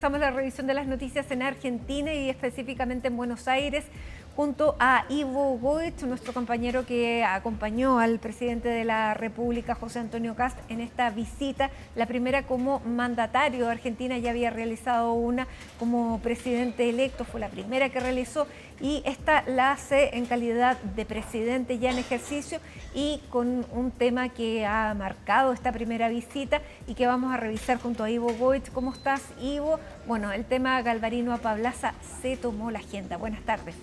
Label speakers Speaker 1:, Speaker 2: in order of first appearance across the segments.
Speaker 1: Estamos en la revisión de las noticias en Argentina y específicamente en Buenos Aires, junto a Ivo Goich, nuestro compañero que acompañó al presidente de la República, José Antonio Kast, en esta visita, la primera como mandatario de Argentina. Ya había realizado una como presidente electo, fue la primera que realizó, y esta la hace en calidad de presidente ya en ejercicio y con un tema que ha marcado esta primera visita y que vamos a revisar junto a Ivo Goich. ¿Cómo estás, Ivo? Bueno, el tema Galvarino Apablaza se tomó la agenda. Buenas tardes.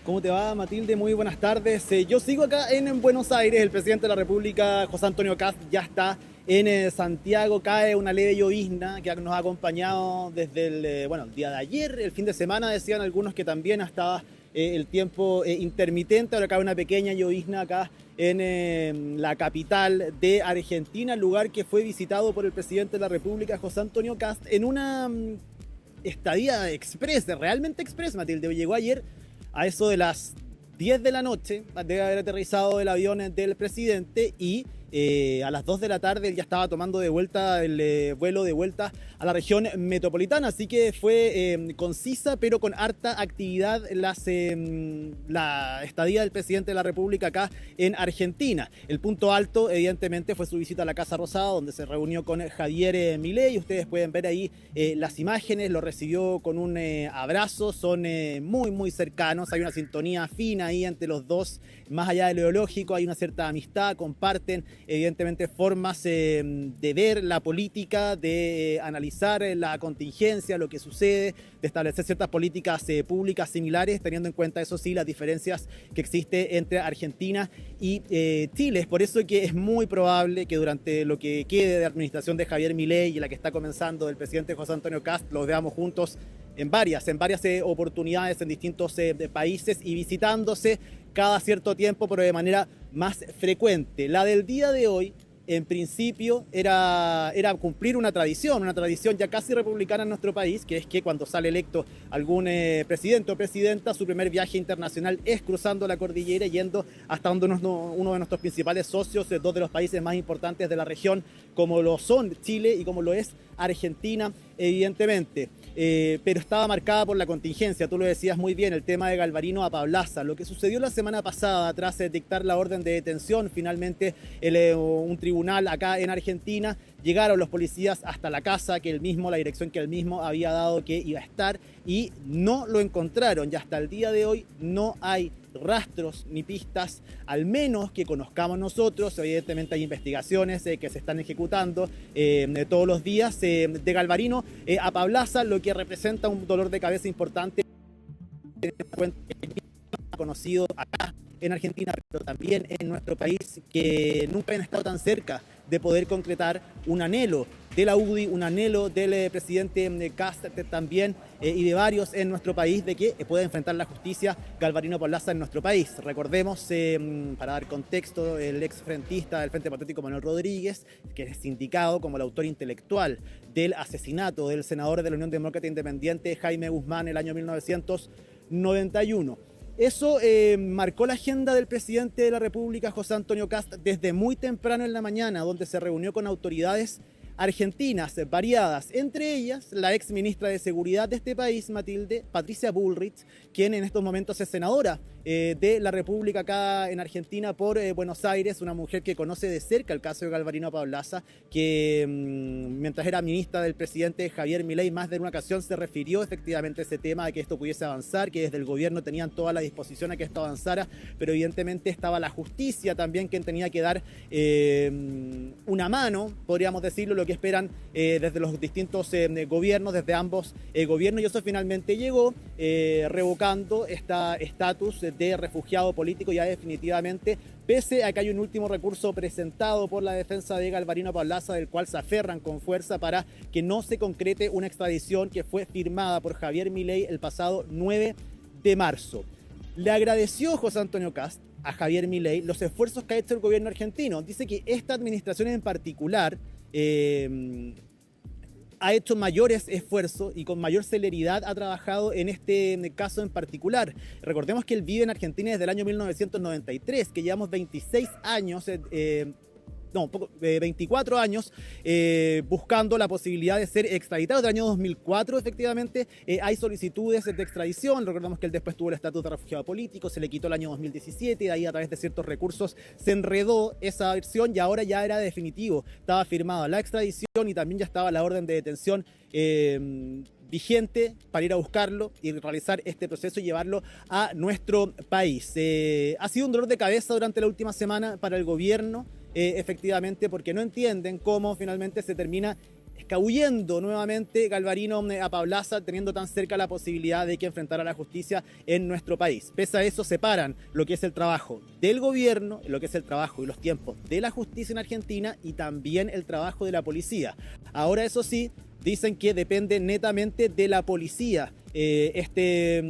Speaker 2: ¿Cómo te va, Matilde? Muy buenas tardes. Yo sigo acá en Buenos Aires. El presidente de la República, José Antonio Kast, ya está en Santiago. Cae una leve llovizna que nos ha acompañado desde el día de ayer. El fin de semana decían algunos que también estaba el tiempo intermitente. Ahora cae una pequeña llovizna acá en la capital de Argentina, lugar que fue visitado por el presidente de la República, José Antonio Kast, en una estadía express, realmente express, Matilde. Llegó ayer a eso de las 10 de la noche, debe haber aterrizado el avión del presidente y a las 2 de la tarde él ya estaba tomando de vuelta el vuelo de vuelta a la región metropolitana, así que fue concisa pero con harta actividad la estadía del presidente de la República acá en Argentina. El punto alto evidentemente fue su visita a la Casa Rosada, donde se reunió con Javier Milei. Ustedes pueden ver ahí las imágenes, lo recibió con un abrazo, son muy cercanos, hay una sintonía fina ahí entre los dos, más allá de lo ideológico, hay una cierta amistad, comparten evidentemente formas de ver la política, de analizar la contingencia, lo que sucede, de establecer ciertas políticas públicas similares, teniendo en cuenta, eso sí, las diferencias que existen entre Argentina y Chile. Es por eso que es muy probable que durante lo que quede de administración de Javier Milei y la que está comenzando del presidente José Antonio Kast, los veamos juntos en varias oportunidades en distintos países y visitándose cada cierto tiempo, pero de manera más frecuente. La del día de hoy, en principio, era cumplir una tradición ya casi republicana en nuestro país, que es que cuando sale electo algún presidente o presidenta, su primer viaje internacional es cruzando la cordillera, yendo hasta donde uno de nuestros principales socios, dos de los países más importantes de la región, como lo son Chile y como lo es Argentina, evidentemente. Pero estaba marcada por la contingencia, tú lo decías muy bien, el tema de Galvarino Apablaza. Lo que sucedió la semana pasada, tras dictar la orden de detención, finalmente un tribunal acá en Argentina, llegaron los policías hasta la casa la dirección que él mismo había dado que iba a estar, y no lo encontraron. Y hasta el día de hoy no hay rastros ni pistas, al menos que conozcamos nosotros. Evidentemente hay investigaciones que se están ejecutando todos los días de Galvarino Apablaza, lo que representa un dolor de cabeza importante, conocido acá en Argentina, pero también en nuestro país, que nunca han estado tan cerca de poder concretar un anhelo de la UDI, un anhelo del presidente Kast también, y de varios en nuestro país, de que pueda enfrentar la justicia Galvarino Apablaza en nuestro país. Recordemos, para dar contexto, el exfrentista del Frente Patriótico Manuel Rodríguez, que es indicado como el autor intelectual del asesinato del senador de la Unión Demócrata Independiente, Jaime Guzmán, el año 1991. Eso marcó la agenda del presidente de la República, José Antonio Kast, desde muy temprano en la mañana, donde se reunió con autoridades argentinas variadas, entre ellas la ex ministra de Seguridad de este país, Matilde, Patricia Bullrich, quien en estos momentos es senadora de la República acá en Argentina por Buenos Aires, una mujer que conoce de cerca el caso de Galvarino Apablaza, que mientras era ministra del presidente Javier Milei, más de una ocasión se refirió efectivamente a ese tema, de que esto pudiese avanzar, que desde el gobierno tenían toda la disposición a que esto avanzara, pero evidentemente estaba la justicia también quien tenía que dar una mano, podríamos decirlo, lo que esperan desde los distintos gobiernos, desde ambos gobiernos, y eso finalmente llegó revocando este estatus de refugiado político ya definitivamente, pese a que hay un último recurso presentado por la defensa de Galvarino Apablaza, del cual se aferran con fuerza para que no se concrete una extradición que fue firmada por Javier Milei el pasado 9 de marzo. Le agradeció José Antonio Kast a Javier Milei los esfuerzos que ha hecho el gobierno argentino. Dice que esta administración en particular ha hecho mayores esfuerzos y con mayor celeridad ha trabajado en este caso en particular. Recordemos que él vive en Argentina desde el año 1993, que llevamos 26 años 24 años buscando la posibilidad de ser extraditado. Del año 2004, efectivamente, hay solicitudes de extradición. Recordamos que él después tuvo el estatus de refugiado político, se le quitó el año 2017 y de ahí a través de ciertos recursos se enredó esa versión y ahora ya era definitivo. Estaba firmada la extradición y también ya estaba la orden de detención vigente para ir a buscarlo y realizar este proceso y llevarlo a nuestro país. Ha sido un dolor de cabeza durante la última semana para el gobierno, efectivamente, porque no entienden cómo finalmente se termina escabullendo nuevamente Galvarino a Paulaza, teniendo tan cerca la posibilidad de que enfrentara la justicia en nuestro país. Pese a eso, separan lo que es el trabajo del gobierno, lo que es el trabajo y los tiempos de la justicia en Argentina y también el trabajo de la policía. Ahora, eso sí, dicen que depende netamente de la policía. Este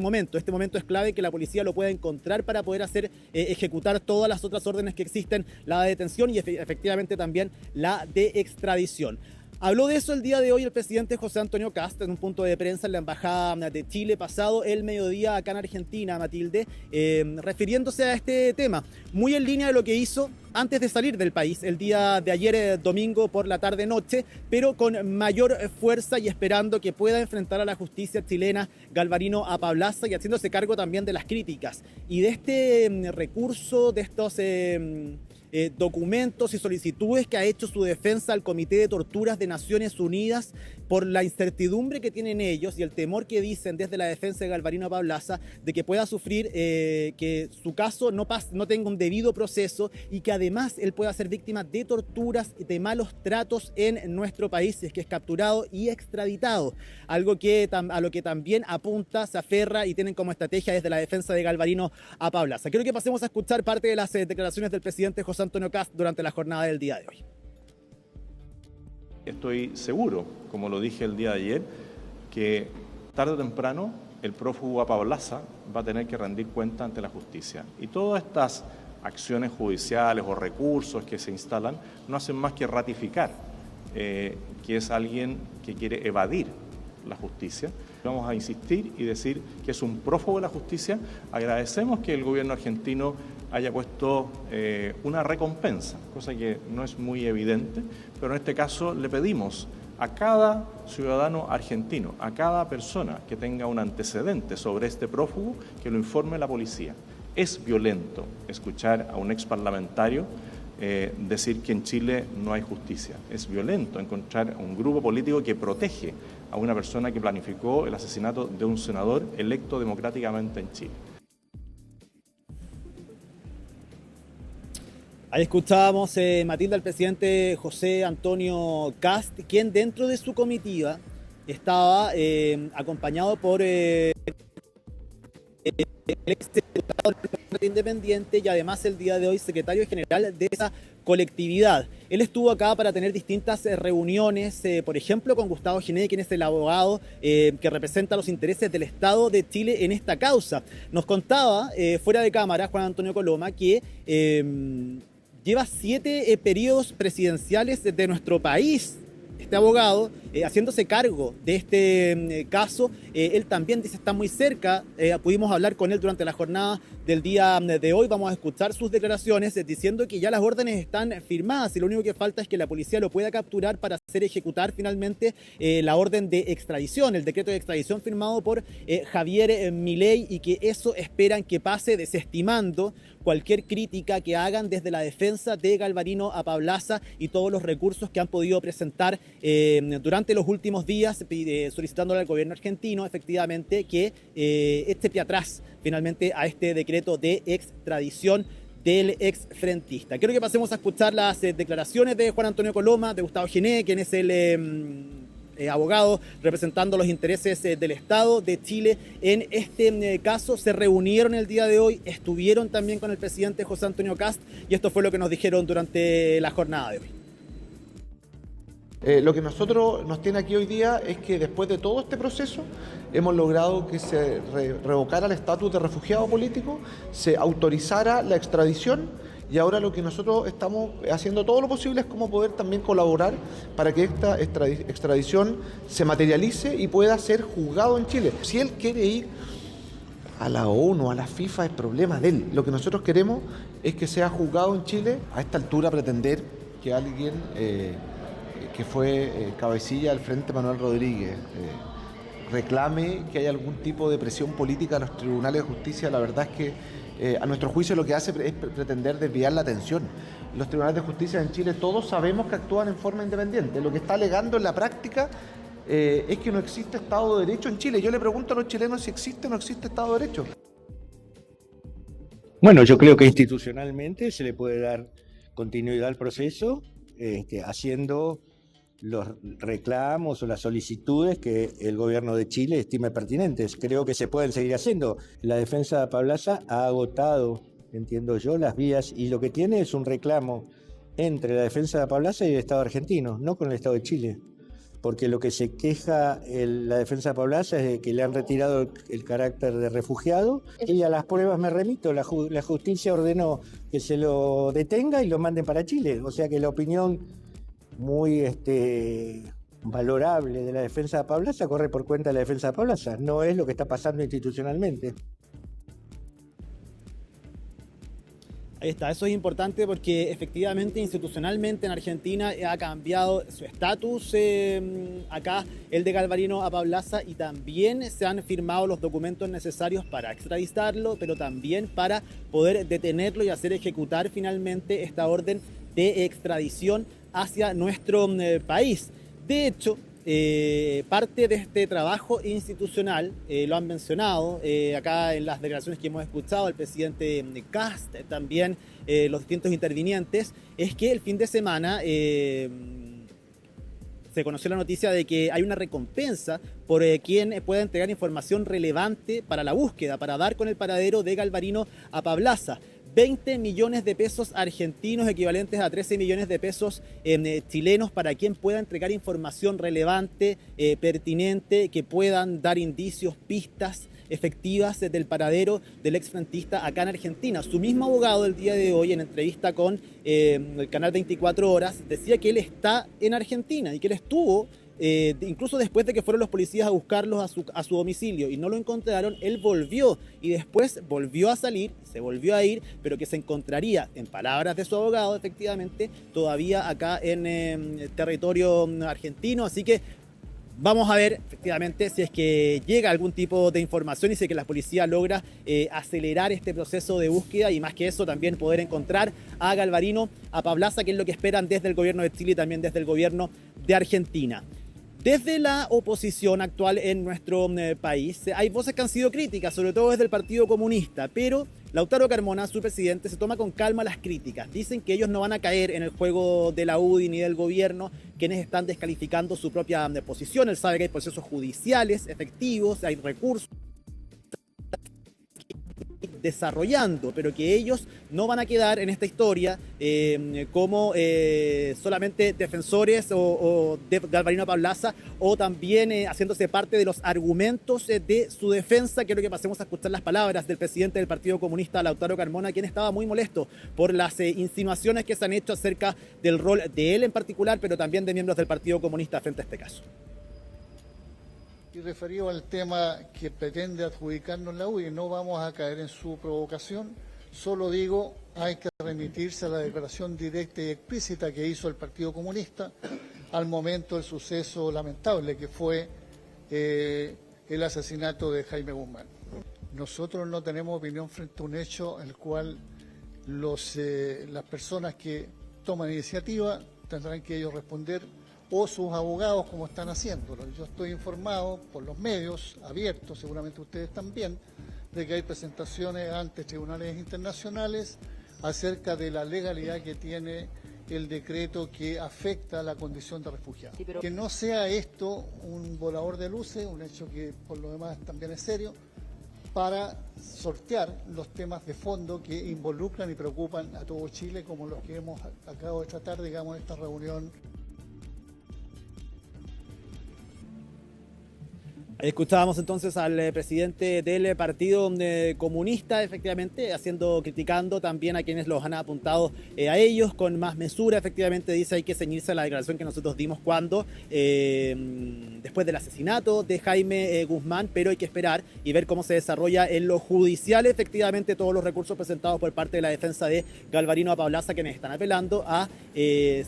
Speaker 2: momento es clave, que la policía lo pueda encontrar para poder ejecutar todas las otras órdenes que existen, la de detención y efectivamente también la de extradición. Habló de eso el día de hoy el presidente José Antonio Kast en un punto de prensa en la Embajada de Chile pasado el mediodía acá en Argentina, Matilde, refiriéndose a este tema, muy en línea de lo que hizo antes de salir del país el día de ayer, domingo por la tarde-noche, pero con mayor fuerza y esperando que pueda enfrentar a la justicia chilena Galvarino a Paulaza y haciéndose cargo también de las críticas y de este recurso, de estos documentos y solicitudes que ha hecho su defensa al Comité de Torturas de Naciones Unidas por la incertidumbre que tienen ellos y el temor que dicen desde la defensa de Galvarino Paulaza de que pueda sufrir, que su caso no tenga un debido proceso y que además él pueda ser víctima de torturas y de malos tratos en nuestro país si es que es capturado y extraditado. Algo que a lo que también apunta, se aferra y tienen como estrategia desde la defensa de Galvarino a Paulaza. Quiero que pasemos a escuchar parte de las declaraciones del presidente José Antonio Kast durante la jornada del día de hoy.
Speaker 3: Estoy seguro, como lo dije el día de ayer, que tarde o temprano el prófugo a Paulaza va a tener que rendir cuenta ante la justicia. Y todas estas acciones judiciales o recursos que se instalan no hacen más que ratificar que es alguien que quiere evadir la justicia. Vamos a insistir y decir que es un prófugo de la justicia. Agradecemos que el gobierno argentino haya puesto una recompensa, cosa que no es muy evidente, pero en este caso le pedimos a cada ciudadano argentino, a cada persona que tenga un antecedente sobre este prófugo, que lo informe la policía. Es violento escuchar a un exparlamentario decir que en Chile no hay justicia. Es violento encontrar a un grupo político que protege a una persona que planificó el asesinato de un senador electo democráticamente en Chile.
Speaker 2: Ahí escuchábamos, Matilda, al presidente José Antonio Kast, quien dentro de su comitiva estaba acompañado por el ex diputado independiente y además el día de hoy secretario general de esa colectividad. Él estuvo acá para tener distintas reuniones, por ejemplo, con Gustavo Giné, quien es el abogado que representa los intereses del Estado de Chile en esta causa. Nos contaba, fuera de cámara, Juan Antonio Coloma, que lleva 7 periodos presidenciales de nuestro país. Este abogado, haciéndose cargo de este caso, él también dice está muy cerca. Pudimos hablar con él durante la jornada del día de hoy. Vamos a escuchar sus declaraciones diciendo que ya las órdenes están firmadas y lo único que falta es que la policía lo pueda capturar para hacer ejecutar finalmente la orden de extradición, el decreto de extradición firmado por Javier Milei, y que eso esperan que pase, desestimando cualquier crítica que hagan desde la defensa de Galvarino a Paulaza y todos los recursos que han podido presentar durante los últimos días, solicitándole al gobierno argentino efectivamente que eche pie atrás finalmente a este decreto de extradición del exfrentista. Quiero que pasemos a escuchar las declaraciones de Juan Antonio Coloma, de Gustavo Giné, quien es el abogado representando los intereses del Estado de Chile en este caso. Se reunieron el día de hoy, estuvieron también con el presidente José Antonio Kast y esto fue lo que nos dijeron durante la jornada de hoy.
Speaker 4: Lo que nos tiene aquí hoy día es que después de todo este proceso hemos logrado que se revocara el estatus de refugiado político, se autorizara la extradición y ahora lo que nosotros estamos haciendo todo lo posible es como poder también colaborar para que esta extradición se materialice y pueda ser juzgado en Chile. Si él quiere ir a la ONU, a la FIFA, es problema de él. Lo que nosotros queremos es que sea juzgado en Chile. A esta altura pretender que alguien que fue cabecilla del Frente Manuel Rodríguez reclame que haya algún tipo de presión política a los tribunales de justicia, la verdad es que a nuestro juicio lo que hace es pretender desviar la atención. Los tribunales de justicia en Chile todos sabemos que actúan en forma independiente. Lo que está alegando en la práctica es que no existe Estado de Derecho en Chile. Yo le pregunto a los chilenos si existe o no existe Estado de Derecho.
Speaker 5: Bueno, yo creo que institucionalmente se le puede dar continuidad al proceso, haciendo los reclamos o las solicitudes que el gobierno de Chile estime pertinentes. Creo que se pueden seguir haciendo. La defensa de Pablaza ha agotado, entiendo yo, las vías, y lo que tiene es un reclamo entre la defensa de Pablaza y el Estado argentino, no con el Estado de Chile. Porque lo que se queja la defensa de Pablaza es de que le han retirado el carácter de refugiado, y a las pruebas me remito. La justicia ordenó que se lo detenga y lo manden para Chile. O sea que la opinión muy valorable de la defensa de Pablaza corre por cuenta de la defensa de Pablaza, no es lo que está pasando institucionalmente.
Speaker 2: Ahí está, eso es importante porque efectivamente institucionalmente en Argentina ha cambiado su estatus acá, el de Galvarino a Pablaza, y también se han firmado los documentos necesarios para extraditarlo, pero también para poder detenerlo y hacer ejecutar finalmente esta orden de extradición hacia nuestro país. De hecho, parte de este trabajo institucional, lo han mencionado acá en las declaraciones que hemos escuchado, el presidente Kast, también los distintos intervinientes, es que el fin de semana se conoció la noticia de que hay una recompensa por quien pueda entregar información relevante para la búsqueda, para dar con el paradero de Galvarino a Pablaza. 20 millones de pesos argentinos, equivalentes a 13 millones de pesos chilenos, para quien pueda entregar información relevante, pertinente, que puedan dar indicios, pistas efectivas del paradero del exfrentista acá en Argentina. Su mismo abogado el día de hoy, en entrevista con el canal 24 Horas, decía que él está en Argentina y que él estuvo incluso después de que fueron los policías a buscarlos a su domicilio y no lo encontraron. Él volvió y después volvió a salir, se volvió a ir, pero que se encontraría, en palabras de su abogado, efectivamente, todavía acá en territorio argentino. Así que vamos a ver efectivamente si es que llega algún tipo de información y si es que la policía logra acelerar este proceso de búsqueda, y más que eso también poder encontrar a Galvarino, a Pablaza, que es lo que esperan desde el gobierno de Chile y también desde el gobierno de Argentina. Desde la oposición actual en nuestro país hay voces que han sido críticas, sobre todo desde el Partido Comunista, pero Lautaro Carmona, su presidente, se toma con calma las críticas. Dicen que ellos no van a caer en el juego de la UDI ni del gobierno, quienes están descalificando su propia posición. Él sabe que hay procesos judiciales efectivos, hay recursos desarrollando, pero que ellos no van a quedar en esta historia como solamente defensores o de Galvarino Pablaza, o también haciéndose parte de los argumentos de su defensa. Quiero que pasemos a escuchar las palabras del presidente del Partido Comunista, Lautaro Carmona, quien estaba muy molesto por las insinuaciones que se han hecho acerca del rol de él en particular, pero también de miembros del Partido Comunista frente a este caso.
Speaker 6: Y referido al tema que pretende adjudicarnos la UDI, no vamos a caer en su provocación. Solo digo, hay que remitirse a la declaración directa y explícita que hizo el Partido Comunista al momento del suceso lamentable que fue el asesinato de Jaime Guzmán. Nosotros no tenemos opinión frente a un hecho en el cual las personas que toman iniciativa tendrán que ellos responder, o sus abogados, como están haciéndolo. Yo estoy informado por los medios abiertos, seguramente ustedes también, de que hay presentaciones ante tribunales internacionales acerca de la legalidad que tiene el decreto que afecta la condición de refugiado. Sí, pero que no sea esto un volador de luces, un hecho que por lo demás también es serio, para sortear los temas de fondo que involucran y preocupan a todo Chile, como los que hemos acabado de tratar, digamos, en esta reunión.
Speaker 2: Escuchábamos entonces al presidente del Partido Comunista, efectivamente, criticando también a quienes los han apuntado a ellos con más mesura. Efectivamente dice hay que ceñirse a la declaración que nosotros dimos cuando, después del asesinato de Jaime Guzmán, pero hay que esperar y ver cómo se desarrolla en lo judicial. Efectivamente, todos los recursos presentados por parte de la defensa de Galvarino Apablaza, quienes están apelando a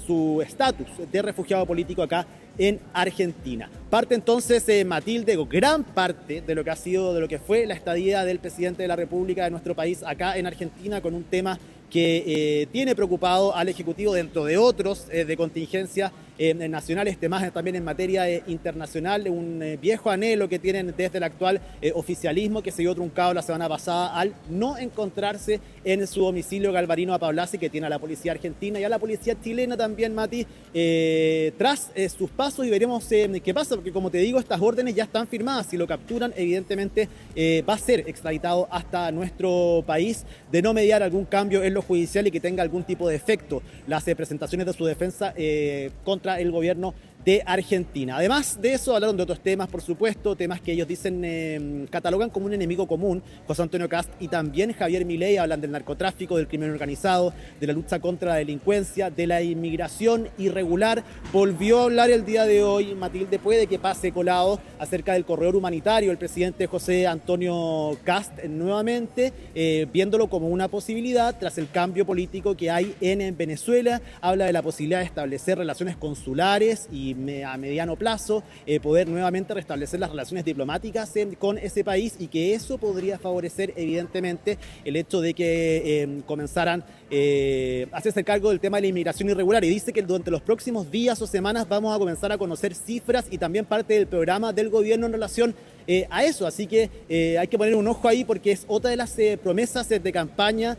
Speaker 2: su estatus de refugiado político acá en Argentina. Parte entonces, Matilde, gran parte de lo que ha sido, de lo que fue la estadía del presidente de la República de nuestro país acá en Argentina, con un tema que tiene preocupado al Ejecutivo dentro de otros de contingencia nacionales, temas también en materia internacional, un viejo anhelo que tienen desde el actual oficialismo, que se vio truncado la semana pasada al no encontrarse en su domicilio Galvarino Apablaza, que tiene a la policía argentina y a la policía chilena también, Mati, tras sus pasos, y veremos qué pasa, porque como te digo, estas órdenes ya están firmadas. Si lo capturan, evidentemente va a ser extraditado hasta nuestro país, de no mediar algún cambio en lo judicial y que tenga algún tipo de efecto las presentaciones de su defensa contra el gobierno de Argentina. Además de eso, hablaron de otros temas, por supuesto, temas que ellos dicen, catalogan como un enemigo común. José Antonio Kast y también Javier Milei hablan del narcotráfico, del crimen organizado, de la lucha contra la delincuencia, de la inmigración irregular. Volvió a hablar el día de hoy, Matilde, puede que pase colado, acerca del corredor humanitario, el presidente José Antonio Kast nuevamente, viéndolo como una posibilidad tras el cambio político que hay en Venezuela. Habla de la posibilidad de establecer relaciones consulares y a mediano plazo poder nuevamente restablecer las relaciones diplomáticas con ese país, y que eso podría favorecer evidentemente el hecho de que comenzaran a hacerse cargo del tema de la inmigración irregular, y dice que durante los próximos días o semanas vamos a comenzar a conocer cifras y también parte del programa del gobierno en relación a eso, así que hay que poner un ojo ahí, porque es otra de las promesas de campaña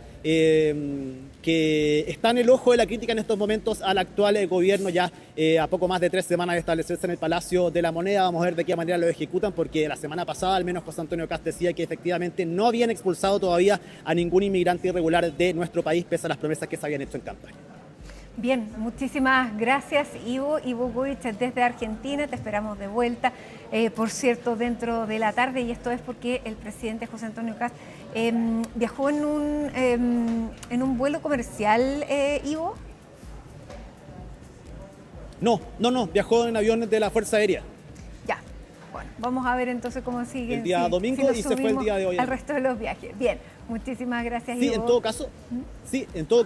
Speaker 2: que está en el ojo de la crítica en estos momentos al actual gobierno, ya a poco más de 3 semanas de establecerse en el Palacio de la Moneda. Vamos a ver de qué manera lo ejecutan, porque la semana pasada al menos José Antonio Kast decía que efectivamente no habían expulsado todavía a ningún inmigrante irregular de nuestro país, pese a las promesas que se habían hecho en campaña.
Speaker 1: Bien, muchísimas gracias, Ivo Goich desde Argentina. Te esperamos de vuelta, por cierto, dentro de la tarde, y esto es porque el presidente José Antonio Kast viajó en un vuelo comercial, Ivo.
Speaker 2: No, viajó en aviones de la Fuerza Aérea.
Speaker 1: Ya, bueno, vamos a ver entonces cómo sigue.
Speaker 2: El día domingo y se fue el día de hoy.
Speaker 1: Al resto de los viajes. Bien, muchísimas gracias,
Speaker 2: sí,
Speaker 1: Ivo.
Speaker 2: En todo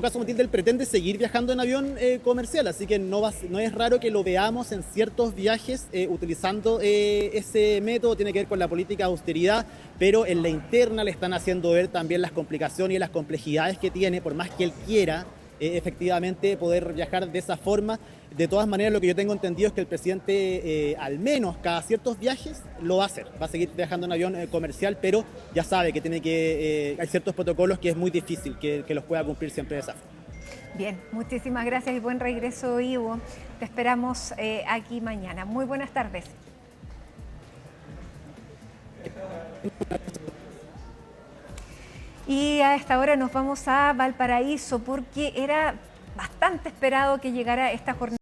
Speaker 2: caso, Matilde, él pretende seguir viajando en avión comercial, así que no es raro que lo veamos en ciertos viajes utilizando ese método. Tiene que ver con la política de austeridad, pero en la interna le están haciendo ver también las complicaciones y las complejidades que tiene, por más que él quiera efectivamente poder viajar de esa forma. De todas maneras, lo que yo tengo entendido es que el presidente, al menos cada ciertos viajes, lo va a hacer. Va a seguir viajando en avión comercial, pero ya sabe que hay ciertos protocolos que es muy difícil que los pueda cumplir siempre de esa forma.
Speaker 1: Bien, muchísimas gracias y buen regreso, Ivo. Te esperamos aquí mañana. Muy buenas tardes. Y a esta hora nos vamos a Valparaíso, porque era bastante esperado que llegara esta jornada